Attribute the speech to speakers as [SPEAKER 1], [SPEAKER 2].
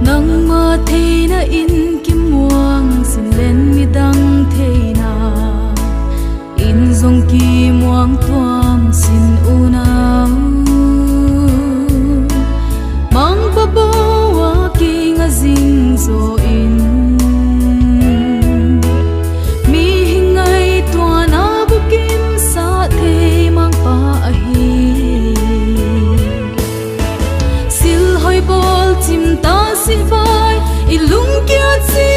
[SPEAKER 1] nang ma thei na in kim muang sin len mi dang thei na in zong ki muang tuam sin una mang pa bo wa ki nga zing zo in mi hingai tua na bukim sa thei mang pa a hi sil hoi bol chim ta si vai ilung kia chi